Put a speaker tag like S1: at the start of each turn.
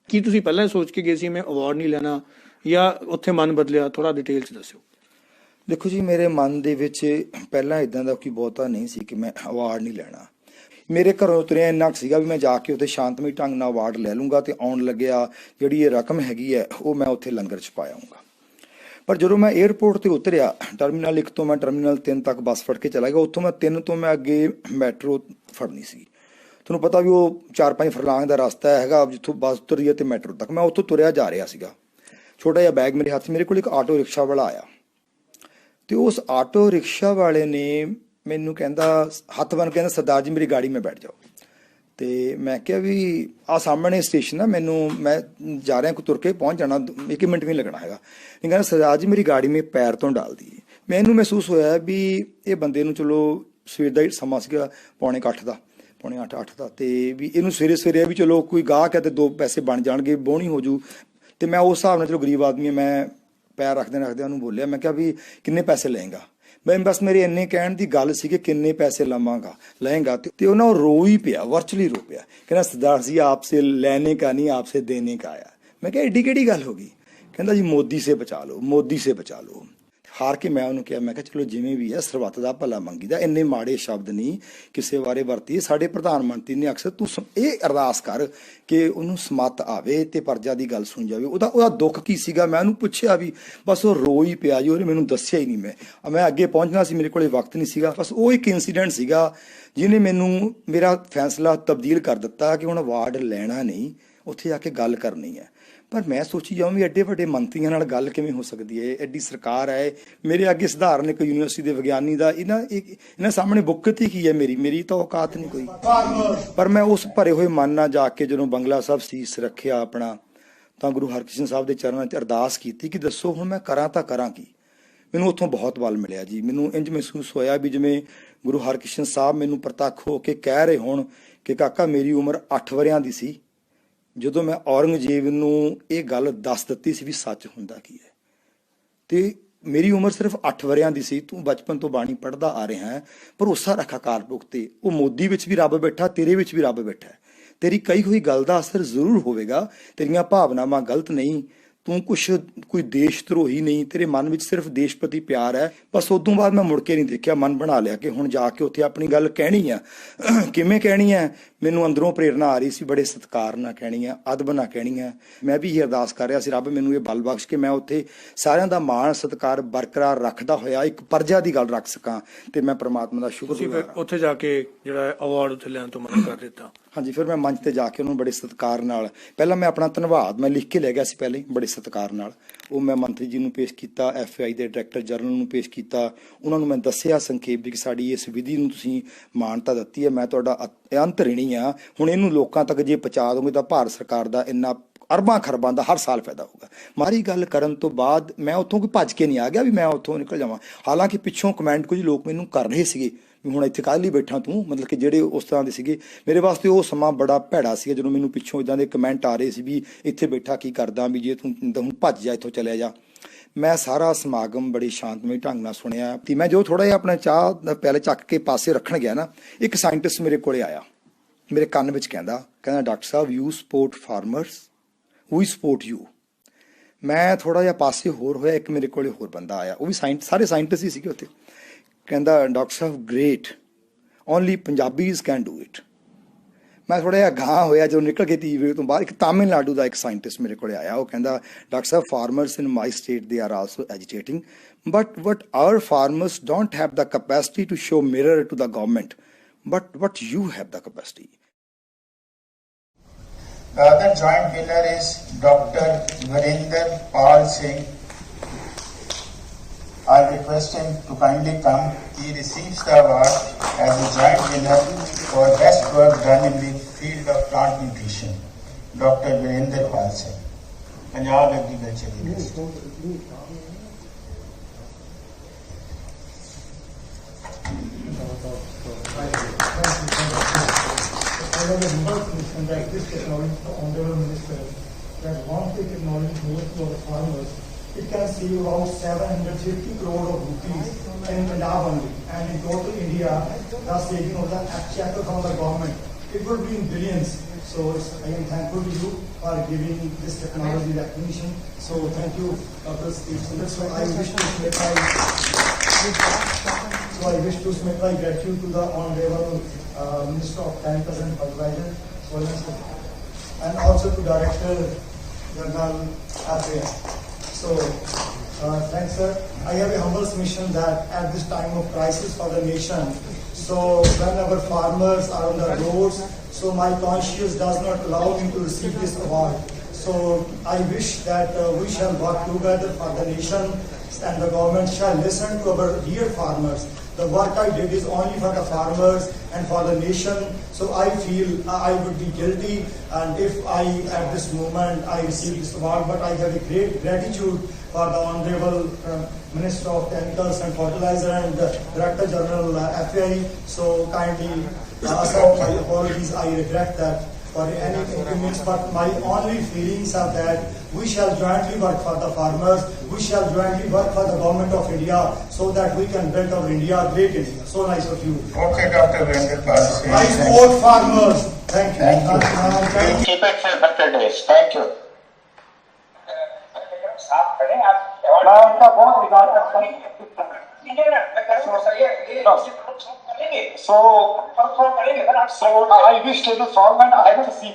S1: ਕੀ ਤੁਸੀਂ ਪਹਿਲਾਂ ਸੋਚ ਕੇ ਗਏ ਸੀ ਮੈਂ ਅਵਾਰਡ ਨਹੀਂ ਲੈਣਾ ਜਾਂ ਉੱਥੇ ਮਨ ਬਦਲਿਆ? ਥੋੜਾ ਡਿਟੇਲ ਚ ਦੱਸਿਓ।
S2: ਦੇਖੋ ਜੀ, ਮੇਰੇ ਮਨ ਦੇ ਵਿੱਚ ਪਹਿਲਾਂ ਇਦਾਂ ਦਾ ਕੋਈ ਬਹੁਤਾ ਨਹੀਂ ਸੀ ਕਿ ਮੈਂ ਅਵਾਰਡ ਨਹੀਂ ਲੈਣਾ। ਮੇਰੇ ਘਰੋਂ ਉਤਰਿਆ ਇੰਨਾ ਕੁ ਸੀਗਾ ਵੀ ਮੈਂ ਜਾ ਕੇ ਉੱਥੇ ਸ਼ਾਂਤਮਈ ਢੰਗ ਨਾਲ ਅਵਾਰਡ ਲੈ ਲੂੰਗਾ ਤੇ ਆਉਣ ਲੱਗਿਆ ਜਿਹੜੀ ਇਹ ਰਕਮ ਹੈਗੀ ਹੈ ਉਹ ਮੈਂ ਉੱਥੇ ਲੰਗਰ 'ਚ ਪਾਇਆਉਂਗਾ। ਪਰ ਜਦੋਂ ਮੈਂ 에ਅਰਪੋਰਟ ਤੇ ਉਤਰਿਆ, ਟਰਮੀਨਲ 1 ਤੋਂ ਮੈਂ ਟਰਮੀਨਲ 3 ਤੱਕ ਬੱਸ ਫੜ ਕੇ ਚਲਾ ਗਿਆ। ਉੱਥੋਂ ਮੈਂ 3 ਤੋਂ ਮੈਂ ਅੱਗੇ ਮੈਟਰੋ ਫੜਨੀ ਸੀ। ਤੁਹਾਨੂੰ ਪਤਾ ਵੀ ਉਹ 4-5 ਫਰਲਾਂਗ ਦਾ ਰਸਤਾ ਹੈਗਾ ਜਿੱਥੋਂ ਬੱਸ ਉਤਰਦੀ ਹੈ ਤੇ ਮੈਟਰੋ ਤੱਕ। ਮੈਂ ਉੱਥੋਂ ਤੁਰਿਆ ਜਾ ਰਿਹਾ ਸੀਗਾ, ਛੋਟਾ ਜਿਹਾ ਬੈਗ ਮੇਰੇ ਹੱਥ। ਮੇਰੇ ਕੋਲ ਇੱਕ ਆਟੋ ਰਿਕਸ਼ਾ ਵਾਲਾ ਆਇਆ ਤੇ ਉਸ ਆਟੋ ਰਿਕਸ਼ਾ ਵਾਲੇ ਨੇ ਮੈਨੂੰ ਕਹਿੰਦਾ, ਹੱਥ ਬੰਨ ਕਹਿੰਦਾ, ਸਰਦਾਰ ਜੀ ਮੇਰੀ ਗਾੜੀ ਮੈਂ ਬੈਠ ਜਾਓ। ਤੇ ਮੈਂ ਕਿਹਾ ਵੀ ਆਹ ਸਾਹਮਣੇ ਸਟੇਸ਼ਨ ਆ, ਮੈਂ ਜਾ ਰਿਹਾ, ਕੋਈ ਤੁਰ ਕੇ ਪਹੁੰਚ ਜਾਣਾ, 1 ਮਿੰਟ ਵੀ ਨਹੀਂ ਲੱਗਣਾ ਹੈਗਾ। ਇਹ ਕਹਿੰਦਾ ਸਰਦਾਰ ਜੀ ਮੇਰੀ ਗਾੜੀ ਮੇ ਪੈਰ ਤੋਂ ਡਾਲ ਦੀ। ਮੈਨੂੰ ਮਹਿਸੂਸ ਹੋਇਆ ਵੀ ਇਹ ਬੰਦੇ ਨੂੰ, ਚਲੋ ਸਵੇਰ ਦਾ ਹੀ ਸਮਾਂ ਸੀਗਾ, ਪੌਣੇ 8 ਦਾ, ਤੇ ਵੀ ਇਹਨੂੰ ਸਵੇਰੇ ਸਵੇਰੇ ਵੀ ਚਲੋ ਕੋਈ ਗਾਹਕ ਹੈ ਤੇ 2 ਪੈਸੇ ਬਣ ਜਾਣਗੇ, ਬੋਣੀ ਹੋ ਜੂ। ਤੇ ਮੈਂ ਉਸ ਹਿਸਾਬ ਨਾਲ, ਚਲੋ ਗਰੀਬ ਆਦਮੀ, ਮੈਂ ਪੈਰ ਰੱਖਦੇ ਉਹਨੂੰ ਬੋਲਿਆ, ਮੈਂ ਕਿਹਾ ਵੀ ਕਿੰਨੇ ਪੈਸੇ ਲਏਗਾ? ਮੈਂ ਬਸ ਮੇਰੇ ਇੰਨੇ ਕਹਿਣ ਦੀ ਗੱਲ ਸੀ ਕਿ ਕਿੰਨੇ ਪੈਸੇ ਲਏਗਾ। ਤੇ ਉਹਨਾਂ ਰੋ ਹੀ ਪਿਆ, ਵਰਚੁਅਲੀ ਰੋ ਪਿਆ। ਕਹਿੰਦਾ ਸਰਦਾਰ ਜੀ ਆਪਸੇ ਲੈਣੇ का नहीं आपसे देने का आया। ਮੈਂ ਕਿਹਾ ਏਡੀ ਕਿਹੜੀ ਗੱਲ ਹੋ ਗਈ? ਕਹਿੰਦਾ ਜੀ ਮੋਦੀ ਸੇ ਬਚਾ ਲਓ, ਮੋਦੀ ਸੇ ਬਚਾ ਲਓ। ਹਾਰ ਕੇ ਮੈਂ ਉਹਨੂੰ ਕਿਹਾ, ਮੈਂ ਕਿਹਾ ਚਲੋ ਜਿਵੇਂ ਵੀ ਹੈ ਸਰਬੱਤ ਦਾ ਭਲਾ ਮੰਗੀਦਾ, ਇੰਨੇ ਮਾੜੇ ਸ਼ਬਦ ਨਹੀਂ ਕਿਸੇ ਬਾਰੇ ਵਰਤੀ। ਸਾਡੇ ਪ੍ਰਧਾਨ ਮੰਤਰੀ ਨੇ ਅਕਸਰ ਤੂੰ ਇਹ ਅਰਦਾਸ ਕਰ ਕਿ ਉਹਨੂੰ ਸਮੱਤ ਆਵੇ ਤੇ ਪ੍ਰਜਾ ਦੀ ਗੱਲ ਸੁਣ ਜਾਵੇ। ਉਹਦਾ ਦੁੱਖ ਕੀ ਸੀਗਾ ਮੈਂ ਉਹਨੂੰ ਪੁੱਛਿਆ ਵੀ, ਬਸ ਉਹ ਰੋ ਹੀ ਪਿਆ ਜੀ। ਉਹਨੇ ਮੈਨੂੰ ਦੱਸਿਆ ਹੀ ਨਹੀਂ। ਮੈਂ ਅੱਗੇ ਪਹੁੰਚਣਾ ਸੀ, ਮੇਰੇ ਕੋਲੇ ਵਕਤ ਨਹੀਂ ਸੀਗਾ। ਬਸ ਉਹ ਇੱਕ ਇੰਸੀਡੈਂਟ ਸੀਗਾ ਜਿਹਨੇ ਮੈਨੂੰ ਮੇਰਾ ਫੈਸਲਾ ਤਬਦੀਲ ਕਰ ਦਿੱਤਾ ਕਿ ਹੁਣ ਅਵਾਰਡ ਲੈਣਾ ਨਹੀਂ, ਉੱਥੇ ਜਾ ਕੇ ਗੱਲ ਕਰਨੀ ਹੈ। ਪਰ ਮੈਂ ਸੋਚੀ ਜਾਵਾਂ ਵੀ ਐਡੇ ਵੱਡੇ ਮੰਤਰੀਆਂ ਨਾਲ ਗੱਲ ਕਿਵੇਂ ਹੋ ਸਕਦੀ ਹੈ? ਐਡੀ ਸਰਕਾਰ ਹੈ, ਮੇਰੇ ਅੱਗੇ ਸਧਾਰਨ ਇੱਕ ਯੂਨੀਵਰਸਿਟੀ ਦੇ ਵਿਗਿਆਨੀ ਦਾ ਇਹਨਾਂ ਸਾਹਮਣੇ ਬੁੱਕਤ ਹੀ ਕੀ ਹੈ? ਮੇਰੀ ਤਾਂ ਔਕਾਤ ਨਹੀਂ ਕੋਈ। ਪਰ ਮੈਂ ਉਸ ਭਰੇ ਹੋਏ ਮਨ ਨਾਲ ਜਾ ਕੇ ਜਦੋਂ ਬੰਗਲਾ ਸਾਹਿਬ ਸੀਸ ਰੱਖਿਆ ਆਪਣਾ, ਤਾਂ ਗੁਰੂ ਹਰਕ੍ਰਿਸ਼ਨ ਸਾਹਿਬ ਦੇ ਚਰਨਾਂ 'ਚ ਅਰਦਾਸ ਕੀਤੀ ਕਿ ਦੱਸੋ ਹੁਣ ਮੈਂ ਕਰਾਂ ਤਾਂ ਕਰਾਂ ਕੀ? ਮੈਨੂੰ ਉੱਥੋਂ ਬਹੁਤ ਬਲ ਮਿਲਿਆ ਜੀ। ਮੈਨੂੰ ਇੰਝ ਮਹਿਸੂਸ ਹੋਇਆ ਵੀ ਜਿਵੇਂ ਗੁਰੂ ਹਰਕ੍ਰਿਸ਼ਨ ਸਾਹਿਬ ਮੈਨੂੰ ਪ੍ਰਤੱਖ ਹੋ ਕੇ ਕਹਿ ਰਹੇ ਹੋਣ ਕਿ ਕਾਕਾ ਮੇਰੀ ਉਮਰ 8 ਵਰਿਆਂ ਦੀ ਸੀ ਜਦੋਂ ਮੈਂ ਔਰੰਗਜ਼ੇਬ ਨੂੰ ਇਹ ਗੱਲ ਦੱਸ ਦਿੱਤੀ ਸੀ ਵੀ ਸੱਚ ਹੁੰਦਾ ਕੀ ਹੈ। ਤੇ ਮੇਰੀ ਉਮਰ ਸਿਰਫ 8 ਵਰਿਆਂ ਦੀ ਸੀ, ਤੂੰ ਬਚਪਨ ਤੋਂ ਬਾਣੀ ਪੜ੍ਹਦਾ ਆ ਰਿਹਾ ਹੈ, ਭਰੋਸਾ ਰੱਖ ਅਕਾਲ ਪੁਰਖ ਤੇ। ਉਹ ਮੋਦੀ ਵਿੱਚ ਵੀ ਰੱਬ ਬੈਠਾ, ਤੇਰੇ ਵਿੱਚ ਵੀ ਰੱਬ ਬੈਠਾ। ਤੇਰੀ ਕਹੀ ਹੋਈ ਗੱਲ ਦਾ ਅਸਰ ਜ਼ਰੂਰ ਹੋਵੇਗਾ, ਤੇਰੀਆਂ ਭਾਵਨਾਵਾਂ ਗਲਤ ਨਹੀਂ, ਤੂੰ ਕੋਈ ਦੇਸ਼ ਧਰੋਹੀ ਨਹੀਂ, ਤੇਰੇ ਮਨ ਵਿੱਚ ਸਿਰਫ ਦੇਸ਼ ਪ੍ਰਤੀ ਪਿਆਰ ਹੈ। ਬਸ ਉਦੋਂ ਬਾਅਦ ਮੈਂ ਮੁੜ ਕੇ ਨਹੀਂ ਦੇਖਿਆ, ਮਨ ਬਣਾ ਲਿਆ ਕਿ ਹੁਣ ਜਾ ਕੇ ਉੱਥੇ ਆਪਣੀ ਗੱਲ ਕਹਿਣੀ ਆ। ਕਿਵੇਂ ਕਹਿਣੀ ਹੈ? ਮੈਨੂੰ ਅੰਦਰੋਂ ਪ੍ਰੇਰਨਾ ਆ ਰਹੀ ਸੀ, ਬੜੇ ਸਤਿਕਾਰ ਨਾਲ ਕਹਿਣੀ ਆ, ਅਦਬ ਨਾਲ ਕਹਿਣੀ ਆ। ਮੈਂ ਵੀ ਇਹ ਅਰਦਾਸ ਕਰ ਰਿਹਾ ਸੀ, ਰੱਬ ਮੈਨੂੰ ਇਹ ਬਲ ਬਖਸ਼ ਕੇ ਮੈਂ ਉੱਥੇ ਸਾਰਿਆਂ ਦਾ ਮਾਣ ਸਤਿਕਾਰ ਬਰਕਰਾਰ ਰੱਖਦਾ ਹੋਇਆ ਇੱਕ ਪਰਜਾ ਦੀ ਗੱਲ ਰੱਖ ਸਕਾਂ। ਤੇ ਮੈਂ ਪ੍ਰਮਾਤਮਾ ਦਾ ਸ਼ੁਕਰਗੁਜ਼ਾਰ।
S1: ਉੱਥੇ ਜਾ ਕੇ ਜਿਹੜਾ ਅਵਾਰਡ ਉੱਥੇ ਲੈਣ ਤੋਂ ਮਨਾ ਕਰ ਦਿੱਤਾ? ਹਾਂਜੀ,
S2: ਫਿਰ ਮੈਂ ਮੰਚ ਤੇ ਜਾ ਕੇ ਉਹਨੂੰ ਬੜੇ ਸਤਿਕਾਰ ਨਾਲ, ਪਹਿਲਾਂ ਮੈਂ ਆਪਣਾ ਧੰਨਵਾਦ ਮੈਂ ਲਿਖ ਕੇ ਲੈ ਗਿਆ ਸੀ ਪਹਿਲਾਂ ਹੀ, ਬੜੇ ਸਤਿਕਾਰ ਨਾਲ ਉਹ ਮੈਂ ਮੰਤਰੀ ਜੀ ਨੂੰ ਪੇਸ਼ ਕੀਤਾ, FAI ਦੇ ਡਾਇਰੈਕਟਰ ਜਨਰਲ ਨੂੰ ਪੇਸ਼ ਕੀਤਾ। ਉਹਨਾਂ ਨੂੰ ਮੈਂ ਦੱਸਿਆ ਸੰਖੇਪ ਵੀ ਕਿ ਸਾਡੀ ਇਸ ਵਿਧੀ ਨੂੰ ਤੁਸੀਂ ਮਾਨਤਾ ਦਿੱਤੀ ਹੈ, ਮੈਂ ਤੁਹਾਡਾ ਅੰਤ ਰਿਣੀ ਆ। ਹੁਣ ਇਹਨੂੰ ਲੋਕਾਂ ਤੱਕ ਜੇ ਪਹੁੰਚਾ ਦੋਗੇ ਤਾਂ ਭਾਰਤ ਸਰਕਾਰ ਦਾ ਇੰਨਾ ਅਰਬਾਂ ਖਰਬਾਂ ਦਾ ਹਰ ਸਾਲ ਫਾਇਦਾ ਹੋਊਗਾ। ਮਾਰੀ ਗੱਲ ਕਰਨ ਤੋਂ ਬਾਅਦ ਮੈਂ ਉੱਥੋਂ ਕੋਈ ਭੱਜ ਕੇ ਨਹੀਂ ਆ ਗਿਆ ਵੀ ਮੈਂ ਉੱਥੋਂ ਨਿਕਲ ਜਾਵਾਂ। ਹਾਲਾਂਕਿ ਪਿੱਛੋਂ ਕਮੈਂਟ ਕੁਝ ਲੋਕ ਮੈਨੂੰ ਕਰ ਰਹੇ ਸੀਗੇ ਵੀ ਹੁਣ ਇੱਥੇ ਕਾਹਦੇ ਲਈ ਬੈਠਾ ਤੂੰ, ਮਤਲਬ ਕਿ ਜਿਹੜੇ ਉਸ ਤਰ੍ਹਾਂ ਦੇ ਸੀਗੇ। ਮੇਰੇ ਵਾਸਤੇ ਉਹ ਸਮਾਂ ਬੜਾ ਭੈੜਾ ਸੀ ਜਦੋਂ ਮੈਨੂੰ ਪਿੱਛੋਂ ਇੱਦਾਂ ਦੇ ਕਮੈਂਟ ਆ ਰਹੇ ਸੀ ਵੀ ਇੱਥੇ ਬੈਠਾ ਕੀ ਕਰਦਾ, ਵੀ ਜੇ ਤੂੰ ਹੁਣ ਭੱਜ ਜਾ, ਇੱਥੋਂ ਚਲਿਆ ਜਾ। ਮੈਂ ਸਾਰਾ ਸਮਾਗਮ ਬੜੀ ਸ਼ਾਂਤਮਈ ਢੰਗ ਨਾਲ ਸੁਣਿਆ। ਤੇ ਮੈਂ ਜੋ ਥੋੜਾ ਜਿਹਾ ਆਪਣਾ ਚਾਹ ਦਾ ਪਿਆਲਾ ਚੱਕ ਕੇ ਪਾਸੇ ਰੱਖਣ ਗਿਆ ਨਾ, ਇੱਕ ਸਾਇੰਟਿਸਟ ਮੇਰੇ ਕੋਲੇ ਆਇਆ, ਮੇਰੇ ਕੰਨ ਵਿੱਚ ਕਹਿੰਦਾ ਡਾਕਟਰ ਸਾਹਿਬ you support farmers, we support you. ਮੈਂ ਥੋੜਾ ਜਿਹਾ ਪਾਸੇ ਹੋਰ ਹੋਇਆ, ਇੱਕ ਮੇਰੇ ਕੋਲੇ ਹੋਰ ਬੰਦਾ ਆਇਆ, ਉਹ ਵੀ ਸਾਰੇ ਸਾਇੰਟਿਸਟ ਹੀ ਸੀਗੇ ਉੱਥੇ। ਕਹਿੰਦਾ doctor Sahib great, only Punjabis can do it. ਮੈਂ ਥੋੜਾ ਜਿਹਾ ਗਾਂ ਹੋਇਆ ਜਦੋਂ ਨਿਕਲ ਕੇ ਟੀਵੀ ਤੋਂ ਬਾਹਰ। ਇੱਕ ਤਾਮਿਲਨਾਡੂ ਦਾ ਇੱਕ ਸਾਇੰਟਿਸਟ ਮੇਰੇ ਕੋਲੇ ਆਇਆ, ਉਹ ਕਹਿੰਦਾ ਡਾਕਟਰ ਸਾਹਿਬ farmers in my state they are also agitating, but our farmers don't have the capacity to show mirror to the government, but you have the capacity.
S3: The other joint winner is Dr. Varinder Pal Singh. I request him to kindly come. He receives the award as a joint winner for best work done in the field of plant nutrition. Dr. Varinder Pal Singh, Punjab Agriculture University.
S4: Like this technology, the Honorable Minister, that once the technology goes to our farmers, it can save around 750 crore of rupees in Punjab only, and in total India, the saving of the exchequer from the government, it would be in billions. So I am thankful to you for giving this technology recognition. So thank you, Dr. Steve Sundar. So I wish to submit my gratitude to the Honorable Minister of Chemicals and Fertilizer, and also to Director General Affairs. So thanks, sir. I have a humble submission that at this time of crisis for the nation, so when our farmers are on the roads, so my conscience does not allow me to receive this award. So I wish that we shall work together for the nation, and the government shall listen to our dear farmers. The work I did is only for the farmers and for the nation. So I feel I would be guilty, and if I at this moment I receive this award, but I have a great gratitude for the Honorable Minister of Chemicals and Fertilizer and Director General FAI. So kindly accept my apologies. I regret that for any inconvenience, but my only feelings are that we shall jointly work for the farmers, we shall jointly work for the government of India, so that we can build our India, great India. So nice of you.
S3: Okay, Dr. Virender Pal.
S4: I support farmers. Thank you.
S3: Thank you. Keep it for better days. Thank you.
S5: उनका बहुत विकास करता है so I wish to the song and I will see